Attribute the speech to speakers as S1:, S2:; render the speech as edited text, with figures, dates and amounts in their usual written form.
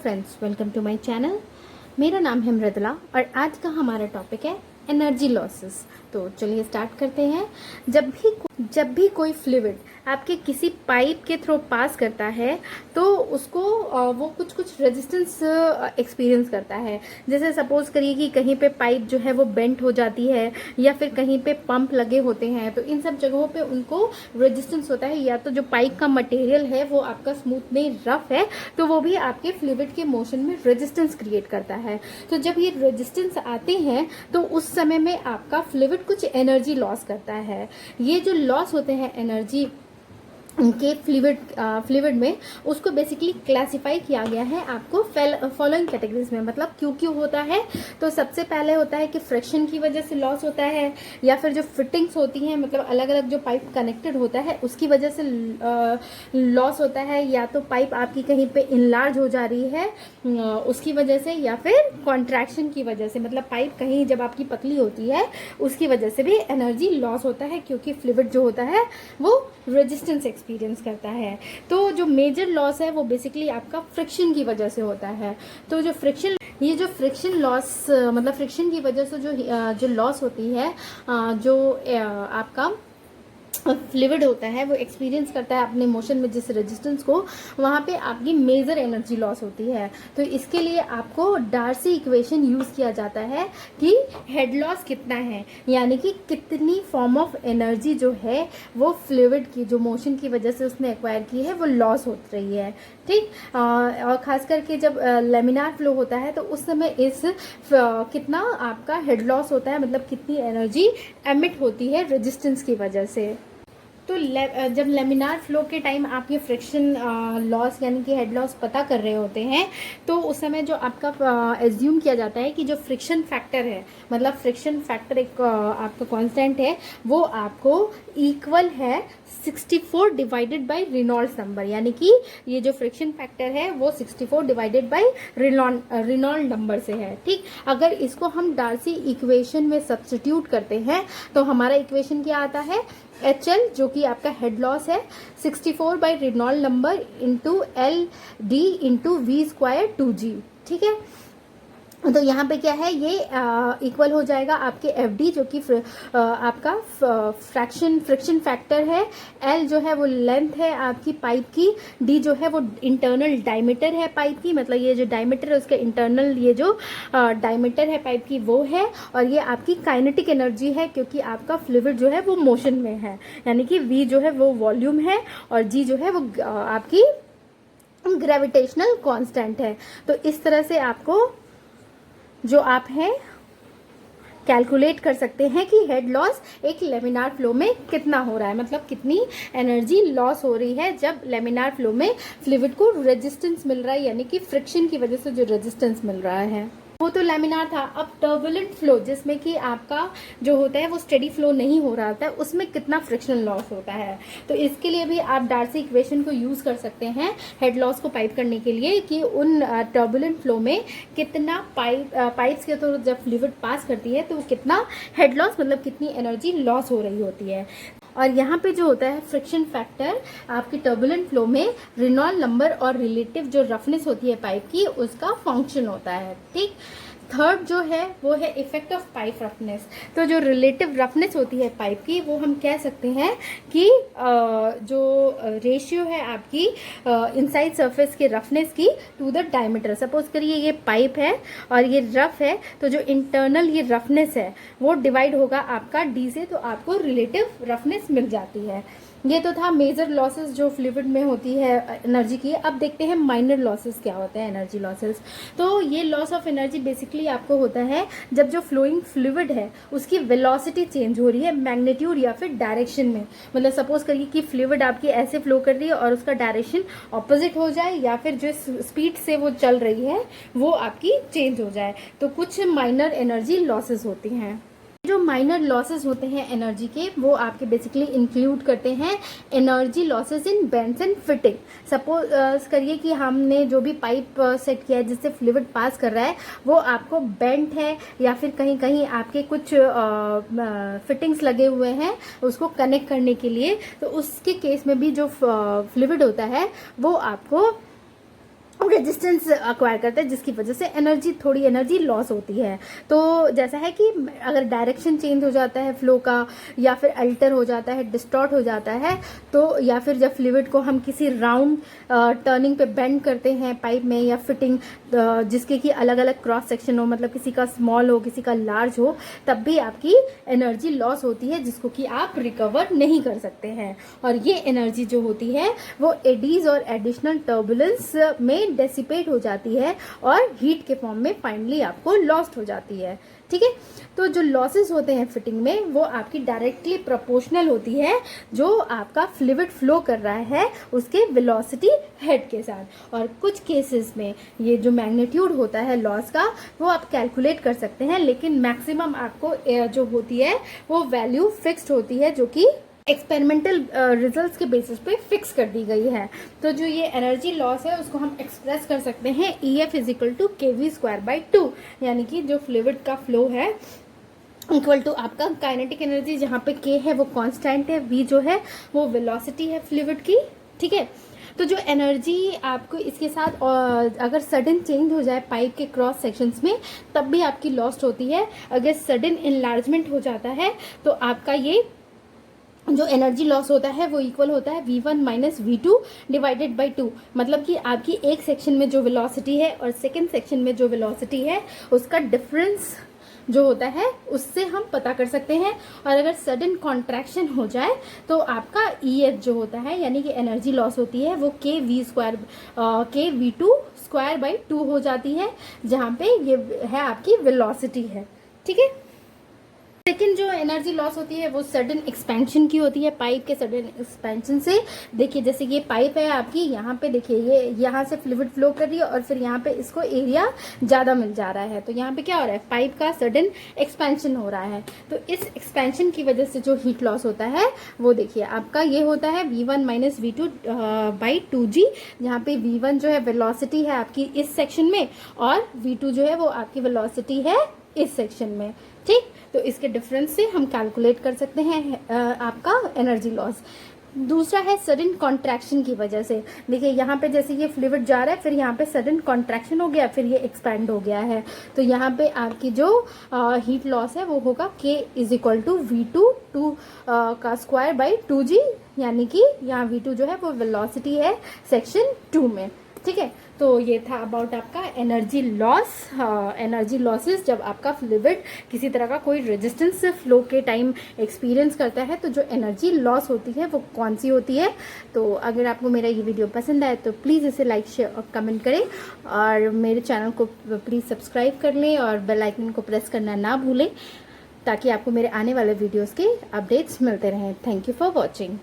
S1: Friends, welcome to my channel. मेरा नाम है मृदुला और आज का हमारा टॉपिक है एनर्जी लॉसेस। तो चलिए स्टार्ट करते हैं। जब भी कोई फ्लूइड आपके किसी पाइप के थ्रू पास करता है तो उसको वो कुछ रेजिस्टेंस एक्सपीरियंस करता है। जैसे सपोज करिए कि कहीं पे पाइप जो है वो बेंट हो जाती है या फिर कहीं पे पंप लगे होते हैं, तो इन सब जगहों पे उनको रेजिस्टेंस होता है। या तो जो पाइप का मटेरियल है वो आपका स्मूथ नहीं रफ है, तो वो भी आपके फ्लूइड के मोशन में रेजिस्टेंस क्रिएट करता है। तो जब ये रेजिस्टेंस आते हैं तो उस समय में आपका फ्लूइड कुछ एनर्जी लॉस करता है। ये जो लॉस होते हैं एनर्जी उनके फ्लूइड में, उसको बेसिकली क्लासिफाई किया गया है आपको फॉलोइंग कैटेगरीज में। मतलब क्यों क्यों होता है, तो सबसे पहले होता है कि फ्रिक्शन की वजह से लॉस होता है, या फिर जो फिटिंग्स होती हैं, मतलब अलग अलग जो पाइप कनेक्टेड होता है उसकी वजह से लॉस होता है, या तो पाइप आपकी कहीं पे इनलार्ज हो जा रही है उसकी वजह से, या फिर कॉन्ट्रैक्शन की वजह से, मतलब पाइप कहीं जब आपकी पतली होती है उसकी वजह से भी एनर्जी लॉस होता है, क्योंकि फ्लूइड जो होता है वो रेजिस्टेंस एक्सपीरियंस करता है। तो जो मेजर लॉस है वो बेसिकली आपका फ्रिक्शन की वजह से होता है। तो जो फ्रिक्शन लॉस, मतलब फ्रिक्शन की वजह से जो लॉस होती है, जो आपका फ्लूइड होता है वो एक्सपीरियंस करता है अपने मोशन में जिस रेजिस्टेंस को, वहाँ पे आपकी मेजर एनर्जी लॉस होती है। तो इसके लिए आपको डार्सी इक्वेशन यूज़ किया जाता है कि हेड लॉस कितना है, यानी कि कितनी फॉर्म ऑफ एनर्जी जो है वो फ्लूइड की जो मोशन की वजह से उसने एक्वायर की है वो लॉस हो रही है। ठीक। और ख़ास करके जब लेमिनार फ्लो होता है तो उस समय कितना आपका हेड लॉस होता है, मतलब कितनी एनर्जी एमिट होती है रेजिस्टेंस की वजह से। तो जब लेमिनार फ्लो के टाइम आप ये फ्रिक्शन लॉस यानी कि हेड लॉस पता कर रहे होते हैं, तो उस समय जो आपका एज्यूम किया जाता है कि जो फ्रिक्शन फैक्टर है, मतलब फ्रिक्शन फैक्टर एक आपका कांस्टेंट है, वो आपको इक्वल है 64 डिवाइडेड बाय रेनॉल्ड्स नंबर, यानी कि ये जो फ्रिक्शन फैक्टर है वो 64 डिवाइडेड बाय रेनॉल्ड नंबर से है। ठीक। अगर इसको हम डार्सी इक्वेशन में सब्स्टिट्यूट करते हैं तो हमारा इक्वेशन क्या आता है, HL जो कि आपका हेड लॉस है 64 by Reynold number into LD into V² 2G। ठीक है। तो यहाँ पे क्या है, ये इक्वल हो जाएगा आपके FD जो कि आपका फ्रिक्शन फैक्टर है, L जो है वो लेंथ है आपकी पाइप की, D जो है वो इंटरनल डायमीटर है पाइप की, मतलब ये जो डायमीटर है उसका इंटरनल ये जो डायमीटर है पाइप की वो है, और ये आपकी काइनेटिक एनर्जी है क्योंकि आपका फ्लूइड जो है वो मोशन में है, यानी कि V जो है वो वॉल्यूम है और G जो है वो आपकी ग्रेविटेशनल कांस्टेंट है। तो इस तरह से आपको जो आप हैं कैलकुलेट कर सकते हैं कि हेड लॉस एक लेमिनार फ्लो में कितना हो रहा है, मतलब कितनी एनर्जी लॉस हो रही है जब लेमिनार फ्लो में फ्लूइड को रेजिस्टेंस मिल रहा है, यानी कि फ्रिक्शन की वजह से जो रेजिस्टेंस मिल रहा है। वो तो लेमिनार था। अब टर्बुलेंट फ्लो जिसमें कि आपका जो होता है वो स्टेडी फ्लो नहीं हो रहा था, उसमें कितना फ्रिक्शन लॉस होता है। तो इसके लिए भी आप डार्सी इक्वेशन को यूज़ कर सकते हैं हेड लॉस को पाइप करने के लिए, कि उन टर्बुलेंट फ्लो में कितना पाइप्स के थ्रू जब फ्लूइड पास करती है तो कितना हेड लॉस, मतलब कितनी एनर्जी लॉस हो रही होती है। और यहाँ पे जो होता है फ्रिक्शन फैक्टर आपकी टर्बुलेंट फ्लो में रेनॉल्ड नंबर और रिलेटिव जो रफनेस होती है पाइप की उसका फंक्शन होता है। ठीक। थर्ड जो है वो है इफेक्ट ऑफ पाइप रफनेस। तो जो रिलेटिव रफनेस होती है पाइप की वो हम कह सकते हैं कि जो रेशियो है आपकी इनसाइड सरफेस के रफनेस की टू द डायमीटर। सपोज करिए ये पाइप है और ये रफ है, तो जो इंटरनल ये रफनेस है वो डिवाइड होगा आपका D से, तो आपको रिलेटिव रफनेस मिल जाती है। ये तो था मेजर लॉसेस जो फ्लूइड में होती है एनर्जी की। अब देखते हैं माइनर लॉसेस क्या होते हैं एनर्जी लॉसेस। तो ये लॉस ऑफ एनर्जी बेसिकली आपको होता है जब जो फ्लोइंग फ्लूइड है उसकी वेलोसिटी चेंज हो रही है मैग्नीट्यूड या फिर डायरेक्शन में। मतलब सपोज करिए कि फ्लूइड आपकी ऐसे फ्लो कर रही है और उसका डायरेक्शन ऑपोजिट हो जाए, या फिर जो स्पीड से वो चल रही है वो आपकी चेंज हो जाए, तो कुछ माइनर एनर्जी लॉसेस होती हैं। जो माइनर लॉसेस होते हैं एनर्जी के वो आपके बेसिकली इंक्लूड करते हैं energy losses in bends and fitting. Suppose करिए कि हमने जो भी पाइप सेट किया है जिससे फ्लूइड पास कर रहा है वो आपको बेंट है, या फिर कहीं कहीं आपके कुछ फिटिंग्स लगे हुए हैं उसको कनेक्ट करने के लिए, तो उसके केस में भी जो फ्लूइड होता है वो आपको रेजिस्टेंस अक्वायर करता है, जिसकी वजह से थोड़ी एनर्जी लॉस होती है। तो जैसा है कि अगर डायरेक्शन चेंज हो जाता है फ्लो का, या फिर अल्टर हो जाता है, डिस्टॉर्ट हो जाता है, तो या फिर जब फ्लूइड को हम किसी राउंड टर्निंग पे बेंड करते हैं पाइप में, या फिटिंग जिसके कि अलग अलग क्रॉस सेक्शन हो, मतलब किसी का स्मॉल हो किसी का लार्ज हो, तब भी आपकी एनर्जी लॉस होती है, जिसको कि आप रिकवर नहीं कर सकते हैं। और ये एनर्जी जो होती है वो एडीज और एडिशनल टर्बुलेंस में डेसिपेट हो जाती है और हीट के फॉर्म में फाइनली आपको लॉस्ट हो जाती है। ठीक है, तो जो लॉसेस होते हैं फिटिंग में वो आपकी डायरेक्टली प्रोपोर्शनल होती है जो आपका फ्लूइड फ्लो कर रहा है उसके वेलोसिटी हेड के साथ। और कुछ केसेस में ये जो मैग्नीट्यूड होता है लॉस का वो आप कैलकुलेट कर सकते हैं, लेकिन मैक्सिमम आपको जो होती है वो वैल्यू फिक्स्ड होती है, जो कि एक्सपेरिमेंटल रिजल्ट्स के बेसिस पे फिक्स कर दी गई है। तो जो ये एनर्जी लॉस है उसको हम एक्सप्रेस कर सकते हैं EF = kV²/2, यानी कि जो फ्लूइड का फ्लो है इक्वल टू आपका काइनेटिक एनर्जी, जहाँ पे K है वो कांस्टेंट है, V जो है वो वेलोसिटी है फ्लूइड की। ठीक है, तो जो एनर्जी आपको इसके साथ अगर सडन चेंज हो जाए पाइप के क्रॉस सेक्शंस में तब भी आपकी लॉस्ट होती है। अगर सडन इनलार्जमेंट हो जाता है तो आपका ये जो एनर्जी लॉस होता है वो इक्वल होता है V1 - V2 / 2। मतलब कि आपकी एक सेक्शन में जो वेलोसिटी है और सेकंड सेक्शन में जो वेलोसिटी है उसका डिफरेंस जो होता है उससे हम पता कर सकते हैं। और अगर सडन कॉन्ट्रैक्शन हो जाए तो आपका EF जो होता है यानी कि एनर्जी लॉस होती है वो kV2²/2 हो जाती है, जहाँ पे ये है आपकी वेलोसिटी है। ठीक है, सेकेंड जो एनर्जी लॉस होती है वो सडन एक्सपेंशन की होती है, पाइप के सडन एक्सपेंशन से। देखिए जैसे ये पाइप है आपकी, यहाँ पे देखिए ये यहाँ से फ्लूइड फ्लो कर रही है और फिर यहाँ पे इसको एरिया ज़्यादा मिल जा रहा है, तो यहाँ पे क्या हो रहा है, पाइप का सडन एक्सपेंशन हो रहा है। तो इस एक्सपेंशन की वजह से जो हीट लॉस होता है वो देखिए आपका ये होता है V1 - V2/2G, जहाँ पे V1 जो है वेलोसिटी है आपकी इस सेक्शन में और V2 जो है वो आपकी वेलोसिटी है इस सेक्शन में। ठीक, तो इसके डिफरेंस से हम कैलकुलेट कर सकते हैं आपका एनर्जी लॉस। दूसरा है सडन कॉन्ट्रैक्शन की वजह से। देखिए यहाँ पे जैसे ये फ्लूइड जा रहा है, फिर यहाँ पे सडन कॉन्ट्रैक्शन हो गया, फिर ये एक्सपैंड हो गया है, तो यहाँ पे आपकी जो हीट लॉस है वो होगा K = V2 का ²/2G, यानी कि यहाँ V2 जो है वो वेलोसिटी है सेक्शन 2 में। ठीक है, तो ये था अबाउट आपका एनर्जी लॉस, एनर्जी लॉसेस जब आपका फ्लूइड किसी तरह का कोई रेजिस्टेंस फ्लो के टाइम एक्सपीरियंस करता है तो जो एनर्जी लॉस होती है वो कौन सी होती है। तो अगर आपको मेरा ये वीडियो पसंद आए तो प्लीज़ इसे लाइक शेयर और कमेंट करें, और मेरे चैनल को प्लीज़ सब्सक्राइब कर लें और बेल आइकन को प्रेस करना ना भूलें, ताकि आपको मेरे आने वाले वीडियोज़ के अपडेट्स मिलते रहें। Thank you for watching.